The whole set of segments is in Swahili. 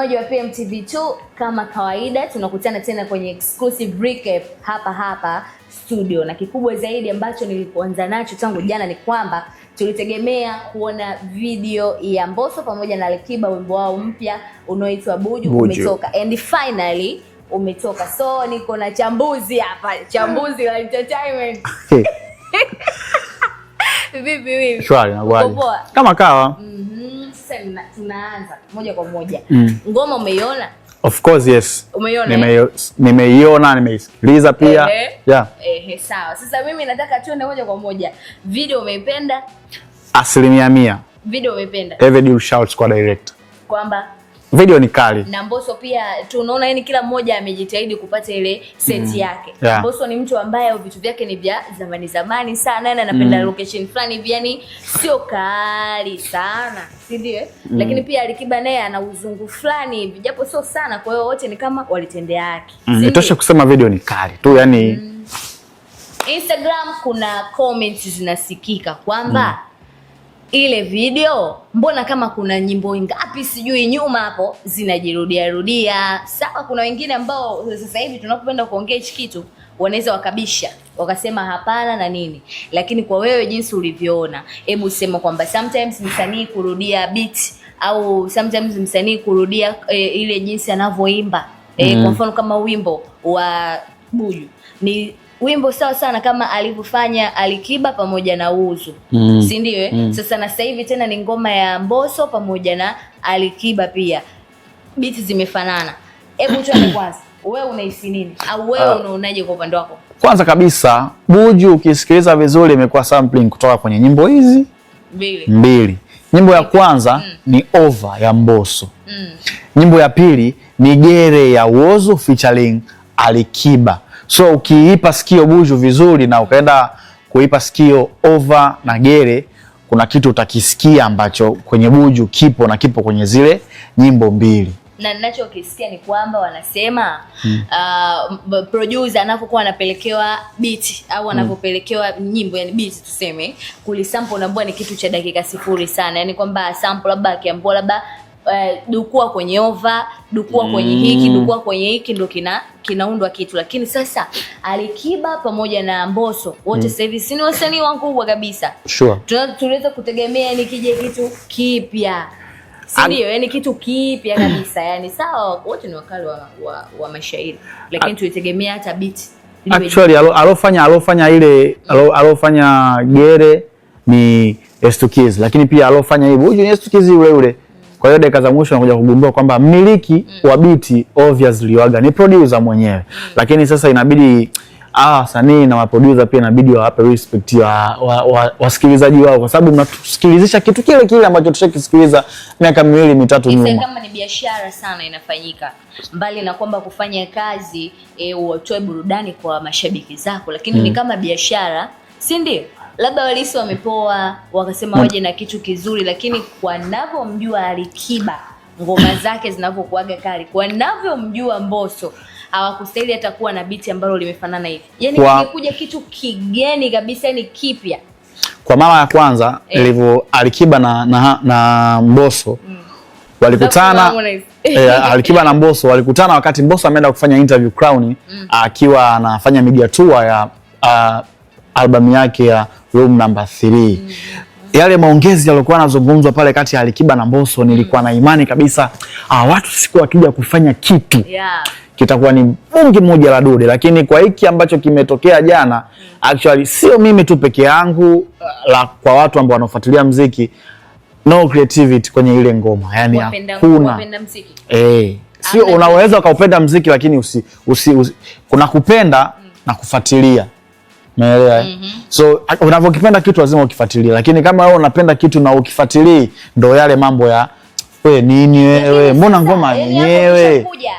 Watazamaji wa PMTV2, kama kawaida tunakutana tena kwenye exclusive recap hapa studio, na kikubwa zaidi ambacho nilipoanza nacho tangu jana ni kwamba tulitegemea kuona video ya Mbosso pamoja na Alikiba, wimbo wao mpya unaoitwa Buju umetoka, and finally umetoka. So niko na chambuzi hapa, chambuzi la entertainment. Vipi? Shwari na gwali. Kama kawa. Sasa tunaanza moja kwa moja. Ngoma umeiona? Of course yes. Umeiona? Nimeiona, nimeisikiliza pia. Yeah. Sawa. Sasa mimi nataka tuende moja kwa moja. Video umeipenda? 100%. Video umeipenda? Every deal shouts kwa director. Kwamba video ni kali. Na Mbosso pia tunaona yani kila mmoja amejitahidi kupata ile set yake. Yeah. Mbosso ni mtu ambaye vitu vyake ni vya zamani sana, na anapenda location fulani hivi, yani sio kali sana, si ndio? Lakini pia Alikiba naye ana uzungu fulani hivi, japo sio sana, kwa hiyo wote ni kama walitendea haki. Nitosha kusema video ni kali tu, yani Instagram kuna comments zinasikika kwamba ile video mbona kama kuna nyimbo ngapi sijui nyuma hapo zinajirudia. Sawa, kuna wengine ambao sasa hivi tunapopenda kuongea hichi kitu wanaweza wakabisha wakasema hapana na nini, lakini kwa wewe jinsi ulivyoona, hebu sema kwamba sometimes msanii kurudia beat au sometimes msanii kurudia ile jinsi anavyoimba. Kwa mfano kama wimbo wa Buju ni wimbo sawa sana kama alivyofanya Alikiba pamoja na Uzu. Si ndio? Sasa na sasa hivi tena ni ngoma ya Mbosso pamoja na Alikiba pia. Beat zimefanana. Hebu tuone kwanza, wewe unahisi nini? Au wewe unaonaje kwa upande wako? Kwanza kabisa, Buju ukisikiliza vizuri imekuwa sampling kutoka kwenye nyimbo hizi mbili. Nyimbo ya kwanza ni Over ya Mbosso. Nyimbo ya pili ni Gere ya Uzu featuring Alikiba. So ukiipa sikio Buju vizuri na ukaenda kuipa sikio Over na Gere, kuna kitu utakisikia ambacho kwenye Buju kipo na kipo kwenye zile nyimbo mbili. Na ninachokisikia ni kwamba wanasema producer anapokuwa anapelekewa beat au anapopelekewa nyimbo, yani beat tuseme, kulisample unaambiwa ni kitu cha dakika 0 sana. Yani kwamba sample labda akiambiwa labda dukua kwenye Over, dukua kwenye hiki, dukua kwenye hiki, ndio kinaundwa kitu. Lakini sasa Alikiba pamoja na Mbosso wote sasa hivi si wasanii wakubwa kabisa. Sure. Tunaweza kutegemea ni kije kitu kipya. Si ndio? Yani kitu kipya kabisa. Yani sawa wote ni wakali wa mashairi, lakini tuitegemea hata beat. Actually alofanya Gere ni S2Kids, lakini pia alofanya hivi Buju ni S2Kids yule. Kwa hiyo dakika za mwisho nakuja kugundua kwamba mmiliki wa beat obviously waga ni producer mwenyewe. Lakini sasa inabidi wasanii na producer pia inabidi wawape respect wasikilizaji wao, kwa sababu mnatusikilizisha kitu kile ambacho tushakisikiliza miaka 2-3 nyuma. Kama ni biashara sana inafanyika, mbali na kwamba kufanya kazi utoe burudani kwa mashabiki zako, lakini ni kama biashara, si ndio? Labda walisi wamepoa wakasema waje na kitu kizuri, lakini kwa ninavyomjua Alikiba, ngoma zake zinavyokuaga kali, kwa ninavyomjua Mbosso, hawakustahili hata kuwa na beat ambalo limefanana hivi. Yani ingekuja kitu kigeni kabisa, ni kipya. Kwa mara ya kwanza ilivyo Alikiba na Mbosso walikutana, Alikiba na Mbosso walikutana wakati Mbosso ameenda kufanya interview Crown, akiwa anafanya media tour ya album yake ya Room Number 3. Yale maongezi yalikuwa yanazungumzwa pale kati ya Alikiba na Mbosso, nilikuwa na imani kabisa watu siku wakija kufanya kitu kitakuwa ni bungi moja la dude. Lakini kwa hiki ambacho kimetokea jana, actually sio mimi tu peke yangu, kwa watu ambao wanafuatilia muziki, no creativity kwenye ile ngoma. Yani wapenda muziki. Sio unaweza ukaupenda muziki lakini kuna kupenda na kufuatilia. Umeelewa? So unavyokipenda kitu lazima ukifuatilie, lakini kama wewe unapenda kitu na ukifuatilie, ndio yale mambo ya wewe nini wewe, mbona ngoma yenyewe kuja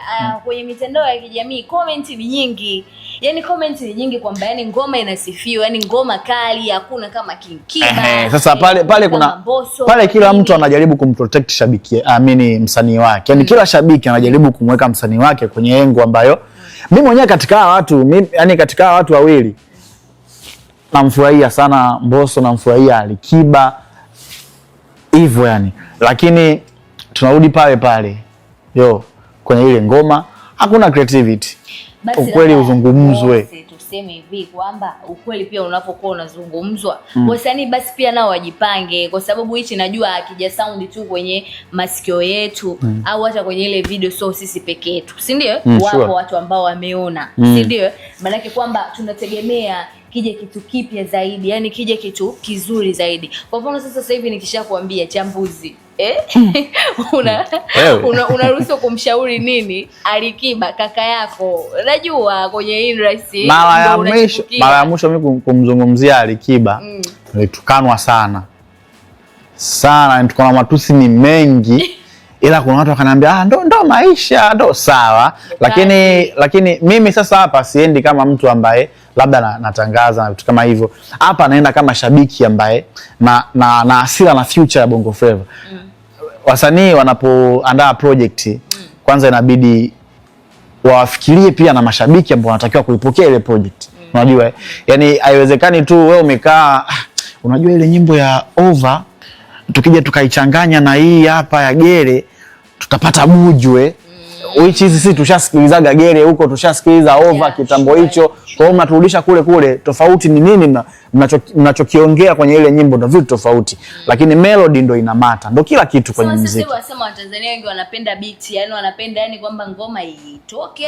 kwenye mitandao ya kijamii, comment ni nyingi. Yani comment ni nyingi kwamba yani ngoma inasifiwa, yani ngoma kali, hakuna kama Kiba. Sasa pale kuna pale kila mtu anajaribu kumprotect shabiki, msanii wake. Yani kila shabiki anajaribu kumweka msanii wake kwenye engo ambayo mimi mwenyewe katika watu wawili namfurahia sana Mbosso, namfurahia Alikiba hivyo yani. Lakini tunarudi pale kwenye ile ngoma hakuna creativity. Ukweli uzungumzwe. Tuseme hivi kwamba ukweli pia unapokuwa unazungumzwa, wasanii basi pia nao wajipange, kwa sababu hichi najua akija sound tu kwenye masikio yetu au hata kwenye ile video, so sisi peke yetu, si ndio? Wapo sure. Watu ambao wameona, si ndio? Maana yake kwamba tunategemea kije kitu kipya zaidi, yani kije kitu kizuri zaidi. Kwa mfano sasa hivi nikishakwambia chambuzi unaruhusiwa kumshauri nini Alikiba kaka yako? Najua kwenye industry mara ya mwisho mimi kumzungumzia Alikiba nilitukanwa sana, nilitukanwa, matusi ni mengi ila kuna watu wakaniambia ndo maisha, ndo sawa. Lakini mimi sasa hapa siendi kama mtu ambaye labda natangaza na vitu kama hivyo. Hapa naenda kama shabiki ambaye na hasira na future ya Bongo Flava. Wasanii wanapoandaa project kwanza inabidi wafikirie pia na mashabiki ambao wanatakiwa kuipokea ile project. Unajua yani haiwezekani tu wewe umekaa unajua ile nyimbo ya Over tukija tukaichanganya na hii hapa ya Gere tutapata bujwe. Which is sisi tushasikilizaga Gere huko, tushasikiliza Over kitambo hicho. Kwa hiyo mnaturudisha kule. Tofauti ni nini mnachokiongea kwenye ile nyimbo ndo vitu tofauti. Lakini melody ndo inamata. Ndo kila kitu kwenye muziki. Sasa wasema Watanzania wengi wanapenda beat, yani wanapenda yani kwamba ngoma itoke,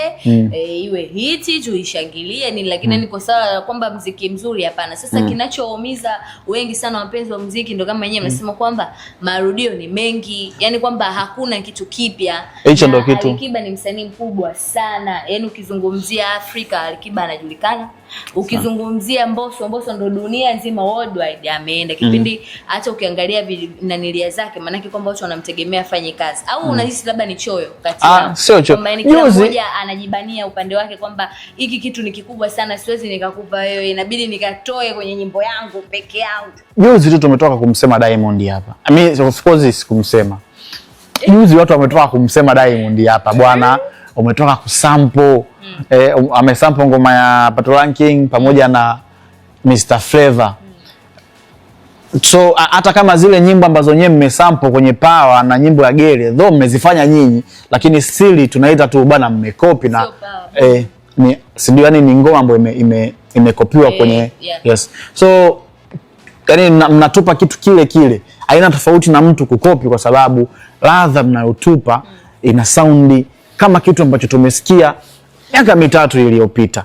iwe hiti tuishangilie ni, lakini ni kwa sababu kwamba muziki mzuri hapana. Sasa kinachoumiza wengi sana wapenzi wa muziki ndo kama yenyewe mnasema kwamba marudio ni mengi, yani kwamba hakuna kitu kipya. Hicho ndo kitu. Alikiba ni msanii mkubwa sana. Yani ukizungumzia Afrika Alikiba anajulikana. Ukizungumzia Mbosso ndo dunia nzima worldwide ameenda. Kipindi hata ukiangalia nanilia zake, maana yake kwamba watu wanamtegemea afanye kazi. Au unahisi labda ni choyo kati yao? Sio choyo. Kwamba kila mmoja anajibania upande wake kwamba hiki kitu ni kikubwa sana, siwezi nikakupa wewe, inabidi nikatoe kwenye nyimbo yangu peke yangu. Juzi tu tumetoka kumsema Diamond hapa. I mean of course sikumsema. Juzi watu wametoka kumsema Diamond hapa bwana, umetoka kusample amesample ngoma ya Pato Ranking pamoja na Mr Flavor. So hata kama zile nyimbo ambazo nyewe mmesample kwenye Power na nyimbo ya Gere though mmezifanya nyinyi, lakini still tunaita tu bwana mmekopi na ni sindio, yani ni ngoma ambayo imekopiwa kwenye yes. So yani mnatupa kitu kile haina tofauti na mtu kukopi, kwa sababu ladha mnayotupa ina soundi kama kitu ambacho tumesikia miaka 3 iliyopita.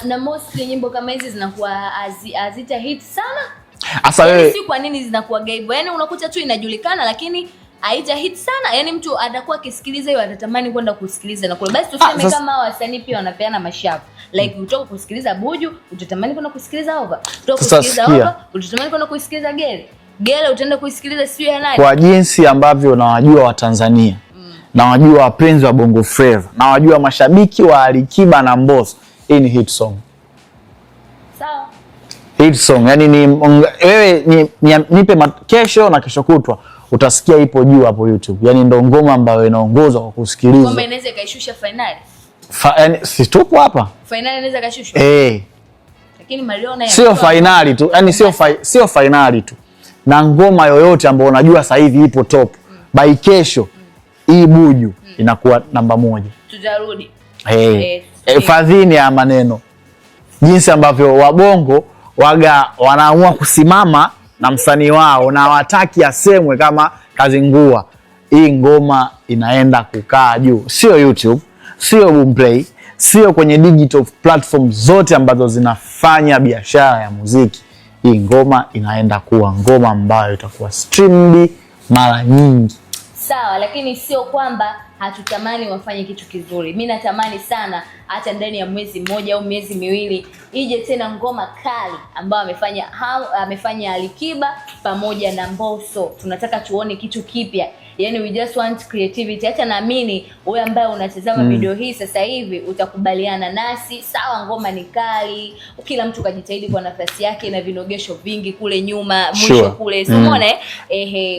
Na mostly nyimbo kama hizi zinakuwa hazita hit sana. Asa wewe si kwa nini zinakuwa gaibu? Yani unakuta tu inajulikana lakini haita hit sana. Yani mtu atakuwa akisikiliza hiyo atatamani kwenda kusikiliza na kule. Basi tuseme kama wasanii pia wanapeana mashavu. Like utoka kusikiliza Buju, utatamani kwenda kusikiliza Over. Utoka kusikiliza Over, utatamani kwenda kusikiliza Gere utaenda kusikiliza sio ya nani. Kwa jinsi ambavyo nawajua Watanzania, nawajua wapenzi wa Bongo Flava, nawajua mashabiki wa Alikiba na Mbosso, hii ni hit song. Sawa. Hit song, yani wewe nipe kesho na kesho kutwa utasikia ipo juu hapo YouTube. Yani ndo ngoma ambayo inaongozwa kwa kusikiliza. Ngoma inaweza kaishusha finali. Yani si tupo hapa. Finali inaweza kashusha. Lakini Mariona sio finali tu, yani sio finali tu. Na ngoma yoyote ambayo unajua sasa hivi ipo top, by kesho hii Buju inakuwa namba 1. Tutarudi. Fadhini ya maneno. Jinsi ambavyo wabongo waga wanaamua kusimama na msanii wao na wataki asemwe kama kazingua. Hii ngoma inaenda kukaa juu. Sio YouTube, sio Boomplay, sio kwenye digital platform zote ambazo zinafanya biashara ya muziki. Hii ngoma inaenda kuwa ngoma ambayo itakuwa streamed mara nyingi. Sawa, lakini sio kwamba hatutamani wafanye kitu kizuri. Mimi natamani sana hata ndani ya mwezi mmoja au miezi miwili ije tena ngoma kali ambayo amefanya Alikiba pamoja na Mbosso. Tunataka tuone kitu kipya. Yani we just want creativity. Hata naamini wewe ambaye unatazama video hii sasa hivi utakubaliana nasi. Sawa, ngoma ni kali, kila mtu kajitahidi kwa nafasi yake na vinogesho vingi kule nyuma, mwisho kule. Umeona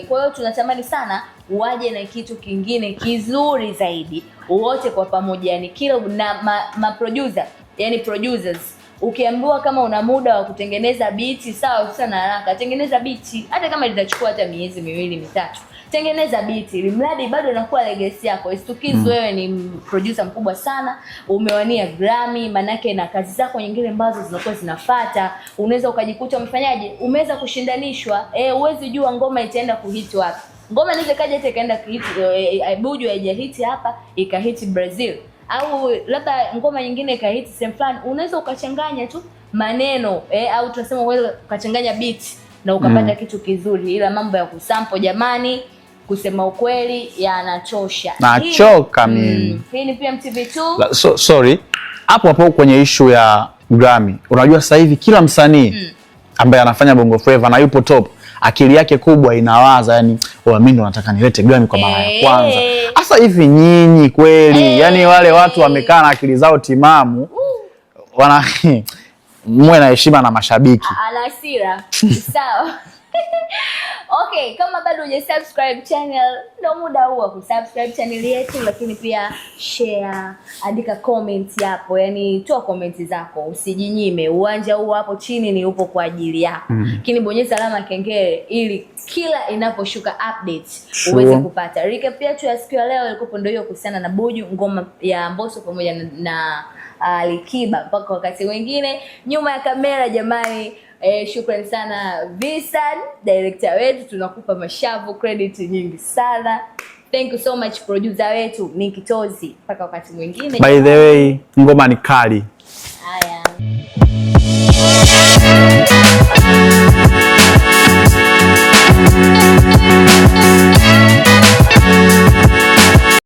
kwa hiyo tunatamani sana waje na kitu kingine kizuri zaidi wote kwa pamoja, yani kila na producer, yani producers. Ukiambiwa kama una muda wa kutengeneza beat, sawa sana, haraka tengeneza beat, hata kama litachukua hata miezi 2 mitatu. tengeneza beat ili mradi bado inakuwa legacy yako. Istukizi wewe ni producer mkubwa sana, umewania Grammy, manake na kazi zako nyingine ambazo zinakuwa zinafuata, unaweza ukajikuta umefanyaje, umeweza kushindanishwa. Uwezi jua ngoma itaenda kuhit wapi. Ngoma inaweza kaja hata ikaenda kuhit Buju haijahiti hapa ikahiti Brazil, au labda ngoma nyingine ikahiti sehemu fulani. Unaweza ukachanganya tu maneno au tunasema wewe ukachanganya beat na ukapata kitu kizuri, ila mambo ya kusample jamani, kusema ukweli yanachosha. Nachoka mimi. Hii ni PMTV2. Sorry. Hapo kwenye issue ya Grammy. Unajua sasa hivi kila msanii ambaye anafanya Bongo Flava na yupo top, akili yake kubwa inawaza yani, mimi ndo nataka nilete Grammy kwa mara ya kwanza. Sasa hivi nyinyi kweli, yani wale watu wamekaa na akili zao timamu, wana muwe na heshima na mashabiki. Alasira. Sawa. Okay, kama bado hujasubscribe channel, ndio muda huu wa kusubscribe channel yetu, lakini pia share, andika comment hapo, yani toa comment zako, usijinyime. Uwanja huu hapo chini ni upo kwa ajili yako. Lakini bonyeza alama ya kengele ili kila inaposhuka update uweze kupata. Recap yetu ya siku ya leo ilikuwa ndio hiyo kuhusiana na Buju, ngoma ya Mbosso pamoja na Alikiba. Mpaka wakati mwingine, nyuma ya kamera jamani. Shukrani sana Visan, director wetu, tunakupa mashavu, credit nyingi sana. Thank you so much producer wetu Nicky Tozi. Mpaka wakati mwingine. By the way, ngoma ni kali. Haya.